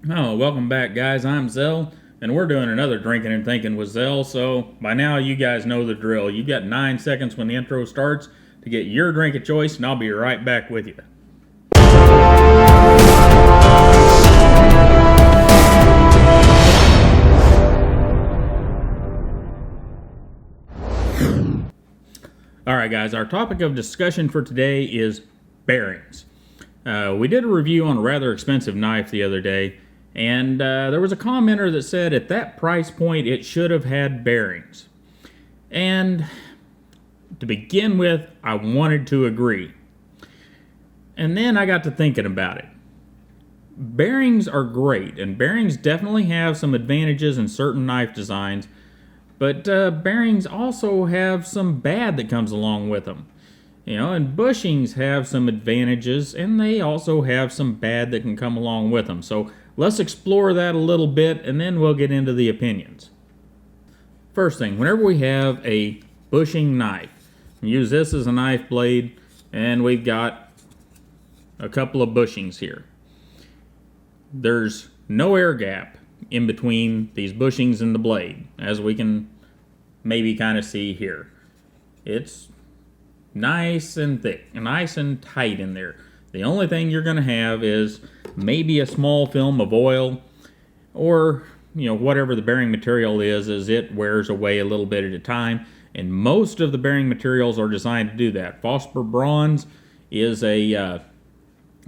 Oh, welcome back, guys. I'm Zell, and we're doing another Drinking and Thinking with Zell. So, by now, you guys know the drill. You've got 9 seconds when the intro starts to get your drink of choice, and I'll be right back with you. Alright, guys, our topic of discussion for today is bearings. We did a review on a rather expensive knife the other day, and there was a commenter that said at that price point it should have had bearings. And to begin with, I wanted to agree. And then I got to thinking about it. Bearings are great, and bearings definitely have some advantages in certain knife designs, but bearings also have some bad that comes along with them. And bushings have some advantages, and they also have some bad that can come along with them. So let's explore that a little bit, and then we'll get into the opinions. First thing, whenever we have a bushing knife, use this as a knife blade, and we've got a couple of bushings here. There's no air gap in between these bushings and the blade, as we can maybe kind of see here. It's nice and thick, nice and tight in there. The only thing you're going to have is maybe a small film of oil, or whatever the bearing material is as it wears away a little bit at a time. And most of the bearing materials are designed to do that. Phosphor bronze is a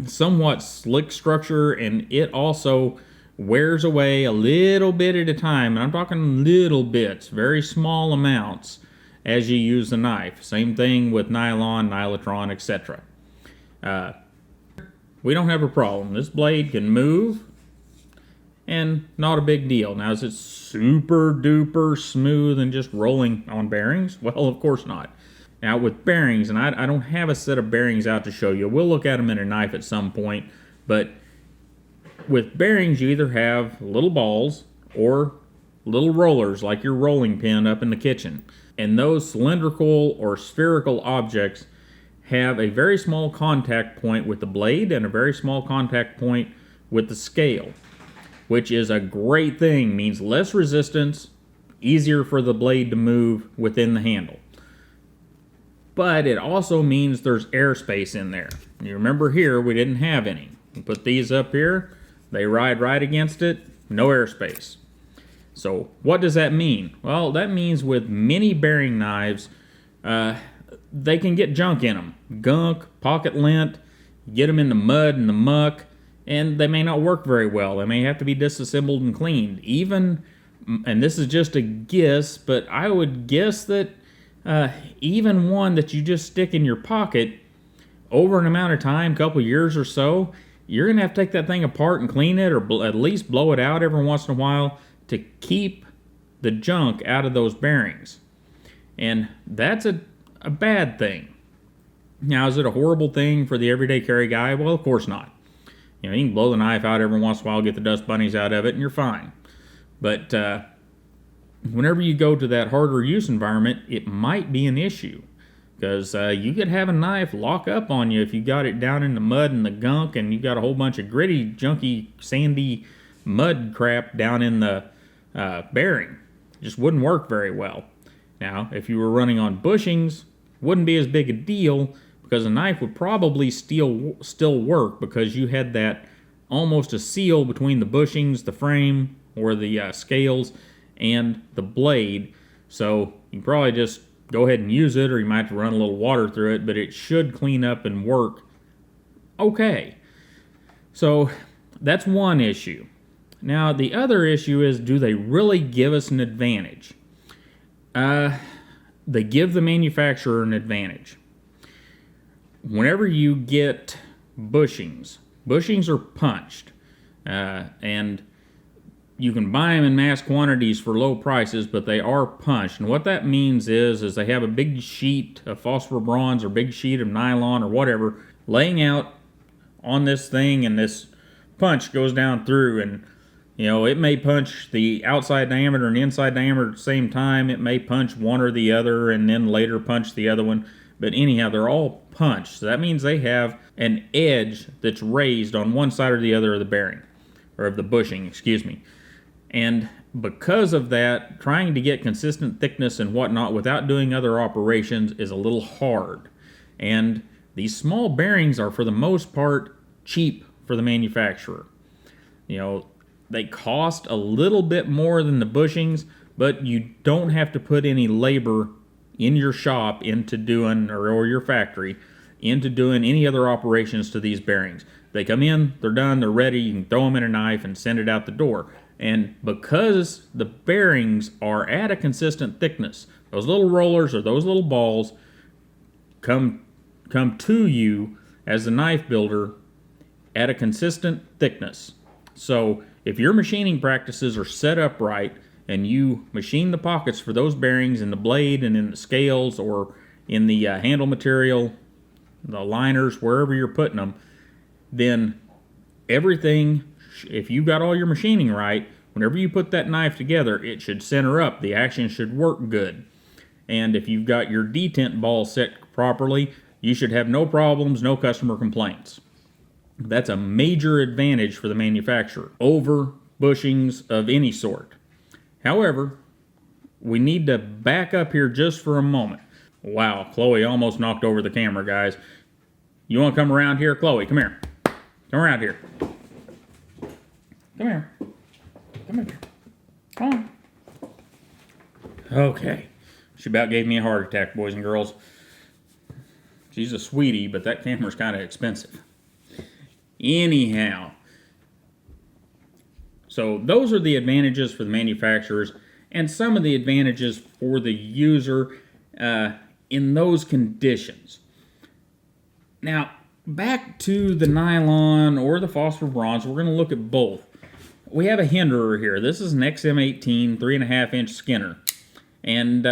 somewhat slick structure, and it also wears away a little bit at a time. And I'm talking little bits, very small amounts, as you use the knife. Same thing with nylon, nylotron, etc. We don't have a problem. This blade can move, and not a big deal. Now, is it super duper smooth and just rolling on bearings? Well, of course not. Now, with bearings, and I don't have a set of bearings out to show you. We'll look at them in a knife at some point, but with bearings, you either have little balls or little rollers like your rolling pin up in the kitchen. And those cylindrical or spherical objects have a very small contact point with the blade and a very small contact point with the scale, which is a great thing. Means less resistance, easier for the blade to move within the handle. But it also means there's airspace in there. You remember here, we didn't have any. We put these up here, they ride right against it, no airspace. So what does that mean? Well, that means with many bearing knives, they can get junk in them. Gunk, pocket lint, get them in the mud and the muck, and they may not work very well. They may have to be disassembled and cleaned. Even, and this is just a guess, but I would guess that even one that you just stick in your pocket over an amount of time, couple years or so, you're going to have to take that thing apart and clean it, or at least blow it out every once in a while to keep the junk out of those bearings. And that's a bad thing. Now, is it a horrible thing for the everyday carry guy? Well, of course not. You can blow the knife out every once in a while, get the dust bunnies out of it, and you're fine. But whenever you go to that harder use environment, it might be an issue. Because you could have a knife lock up on you if you got it down in the mud and the gunk, and you got a whole bunch of gritty, junky, sandy mud crap down in the bearing. It just wouldn't work very well. Now, if you were running on bushings, wouldn't be as big a deal, because a knife would probably still work, because you had that almost a seal between the bushings, the frame, or the scales, and the blade. So you can probably just go ahead and use it, or you might have to run a little water through it, but it should clean up and work okay. So that's one issue. Now, the other issue is, do they really give us an advantage? They give the manufacturer an advantage. Whenever you get bushings are punched, and you can buy them in mass quantities for low prices, but they are punched. And what that means is they have a big sheet of phosphor bronze or big sheet of nylon or whatever laying out on this thing, and this punch goes down through, and it may punch the outside diameter and inside diameter at the same time. It may punch one or the other and then later punch the other one. But anyhow, they're all punched. So that means they have an edge that's raised on one side or the other of the bearing. or of the bushing, excuse me. And because of that, trying to get consistent thickness and whatnot without doing other operations is a little hard. And these small bearings are, for the most part, cheap for the manufacturer. You know, they cost a little bit more than the bushings, but you don't have to put any labor in your shop into doing, or your factory, into doing any other operations to these bearings. They come in, they're done, they're ready, you can throw them in a knife and send it out the door. And because the bearings are at a consistent thickness, those little rollers or those little balls come to you as the knife builder at a consistent thickness. So if your machining practices are set up right and you machine the pockets for those bearings in the blade and in the scales or in the handle material, the liners, wherever you're putting them, then everything, if you got all your machining right, whenever you put that knife together, it should center up. The action should work good. And if you've got your detent ball set properly, you should have no problems, no customer complaints. That's a major advantage for the manufacturer over bushings of any sort. However, we need to back up here just for a moment. Wow, Chloe almost knocked over the camera, guys. You want to come around here? Chloe, come here. Come around here. Come here. Come here. Come on. Okay. She about gave me a heart attack, boys and girls. She's a sweetie, but that camera's kind of expensive. Anyhow. So those are the advantages for the manufacturers and some of the advantages for the user in those conditions. Now, back to the nylon or the phosphor bronze, we're going to look at both. We have a hinderer here. This is an XM18 3.5-inch Skinner. And,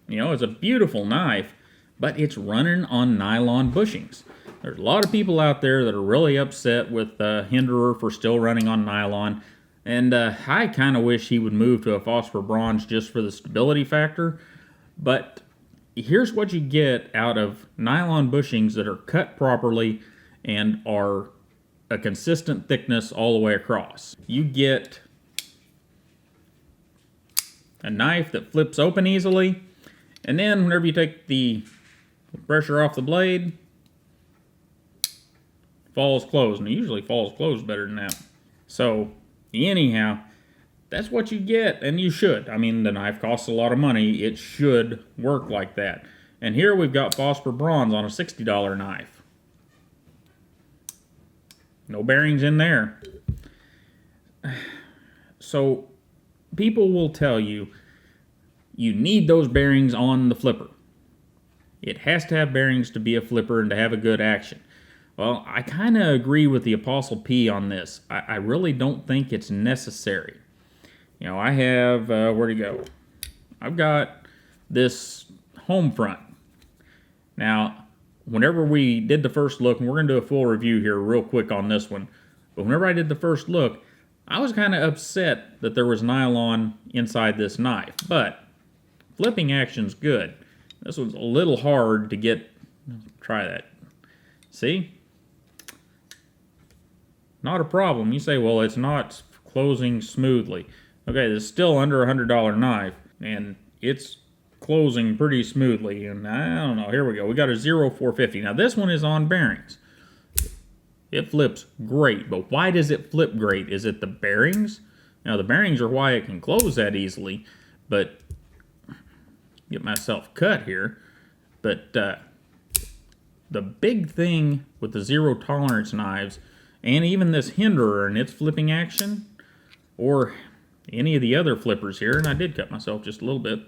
it's a beautiful knife, but it's running on nylon bushings. There's a lot of people out there that are really upset with the hinderer for still running on nylon. And I kind of wish he would move to a phosphor bronze just for the stability factor. But here's what you get out of nylon bushings that are cut properly and are a consistent thickness all the way across. You get a knife that flips open easily, and then whenever you take the pressure off the blade, falls closed, and it usually falls closed better than that. So anyhow, that's what you get, and you should. I mean, the knife costs a lot of money. It should work like that. And here we've got phosphor bronze on a $60 knife. No bearings in there. So people will tell you, you need those bearings on the flipper. It has to have bearings to be a flipper and to have a good action. Well, I kind of agree with the Apostle P on this. I really don't think it's necessary. You know, I have, where'd it go? I've got this home front. Now, whenever we did the first look, and we're going to do a full review here real quick on this one, but whenever I did the first look, I was kind of upset that there was nylon inside this knife, but flipping action's good. This was a little hard to get. Try that. See? Not a problem. You say, well, it's not closing smoothly. Okay, this is still under a $100 knife, and it's closing pretty smoothly. And I don't know. Here we go. We got a 0.450. Now, this one is on bearings. It flips great, but why does it flip great? Is it the bearings? Now, the bearings are why it can close that easily, but get myself cut here. But the big thing with the zero tolerance knives, and even this hinderer and its flipping action, or any of the other flippers here, and I did cut myself just a little bit,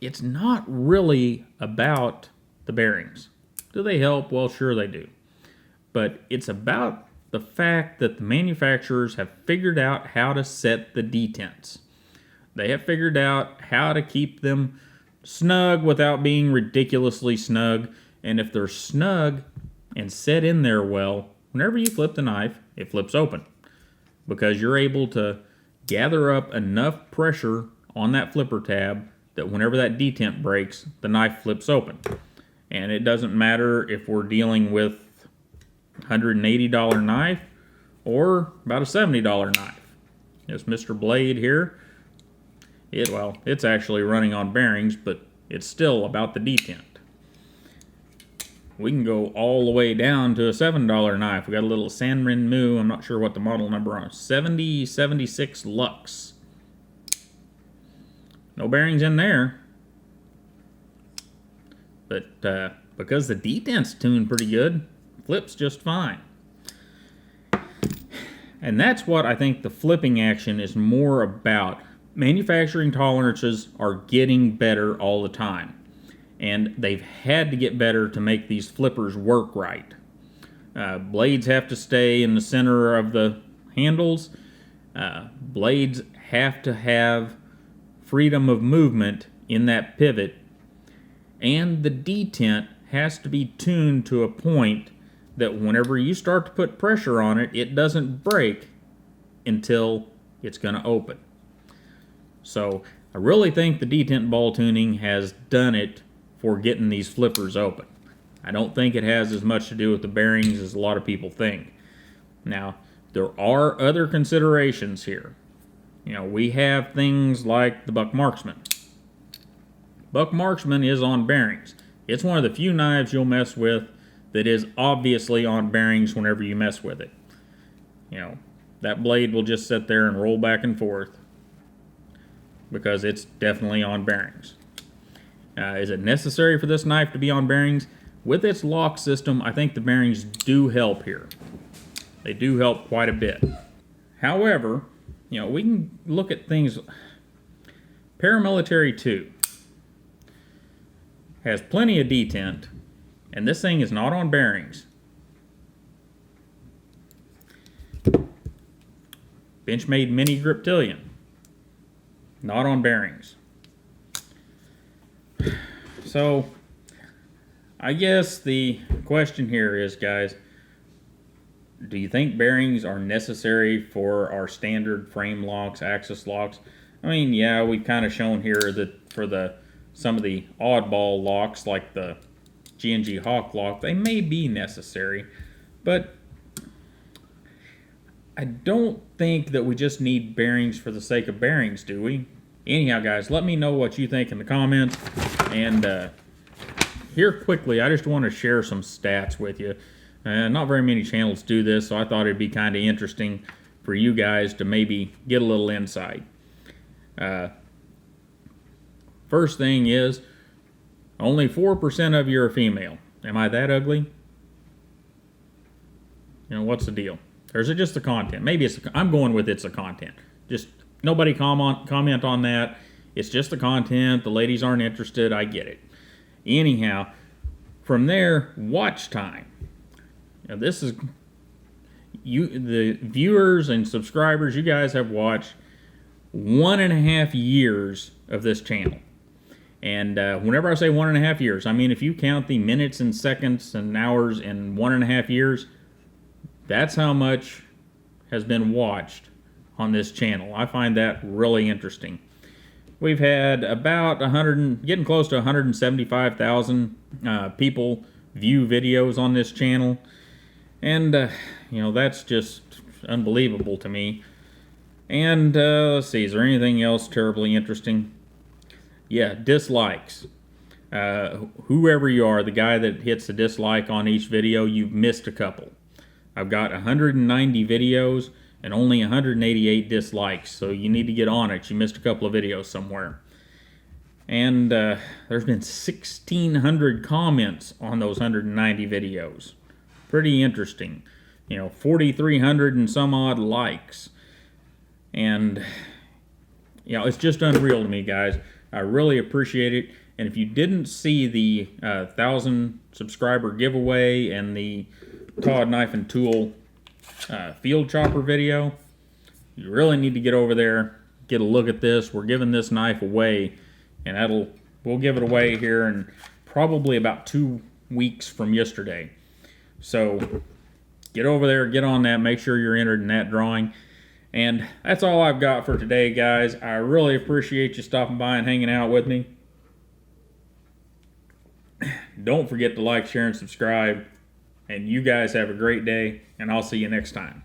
it's not really about the bearings. Do they help? Well, sure they do. But it's about the fact that the manufacturers have figured out how to set the detents. They have figured out how to keep them snug without being ridiculously snug. And if they're snug and set in there well, whenever you flip the knife, it flips open. Because you're able to gather up enough pressure on that flipper tab that whenever that detent breaks, the knife flips open. And it doesn't matter if we're dealing with $180 knife or about a $70 knife. This Mr. Blade here, it's actually running on bearings, but it's still about the detent. We can go all the way down to a $7 knife. We got a little San Renmu, I'm not sure what the model number on, 7076 Lux. No bearings in there. But because the detent's tuned pretty good, flips just fine. And that's what I think the flipping action is more about. Manufacturing tolerances are getting better all the time. And they've had to get better to make these flippers work right. Blades have to stay in the center of the handles. Blades have to have freedom of movement in that pivot. And the detent has to be tuned to a point that whenever you start to put pressure on it, it doesn't break until it's going to open. So I really think the detent ball tuning has done it for getting these flippers open. I don't think it has as much to do with the bearings as a lot of people think. Now, there are other considerations here. You know, we have things like the Buck Marksman. Buck Marksman is on bearings. It's one of the few knives you'll mess with that is obviously on bearings whenever you mess with it. You know, that blade will just sit there and roll back and forth because it's definitely on bearings. Is it necessary for this knife to be on bearings? With its lock system, I think the bearings do help here. They do help quite a bit. However, you know, we can look at things. Paramilitary 2 has plenty of detent, and this thing is not on bearings. Benchmade Mini Griptilian, not on bearings. So, I guess the question here is, guys, do you think bearings are necessary for our standard frame locks, axis locks? I mean, yeah, we've kind of shown here that for some of the oddball locks, like the G&G Hawk lock, they may be necessary, but I don't think that we just need bearings for the sake of bearings, do we? Anyhow, guys, let me know what you think in the comments. And here quickly, I just want to share some stats with you. Not very many channels do this, so I thought it'd be kind of interesting for you guys to maybe get a little insight. First thing is, only 4% of you are female. Am I that ugly? You know, what's the deal? Or is it just the content? Maybe I'm going with it's the content. Just nobody comment on that. It's just the content. The ladies aren't interested. I get it. Anyhow, from there, watch time. Now this is the viewers and subscribers. You guys have watched 1.5 years of this channel. And whenever I say 1.5 years, I mean if you count the minutes and seconds and hours in 1.5 years, that's how much has been watched on this channel. I find that really interesting. We've had about getting close to 175,000 people view videos on this channel. And, you know, that's just unbelievable to me. And, let's see, is there anything else terribly interesting? Yeah, dislikes. Whoever you are, the guy that hits the dislike on each video, you've missed a couple. I've got 190 videos and only 188 dislikes, so you need to get on it. You missed a couple of videos somewhere. And there's been 1,600 comments on those 190 videos. Pretty interesting. You know, 4,300 and some odd likes. And, you know, it's just unreal to me, guys. I really appreciate it. And if you didn't see the 1,000 subscriber giveaway and the Todd Knife and Tool field chopper video, you really need to get over there, get a look at this. We're giving this knife away, and we'll give it away here in probably about 2 weeks from yesterday. So get over there, get on that, make sure you're entered in that drawing. And that's all I've got for today, guys. I really appreciate you stopping by and hanging out with me. Don't forget to like, share, and subscribe. And you guys have a great day, and I'll see you next time.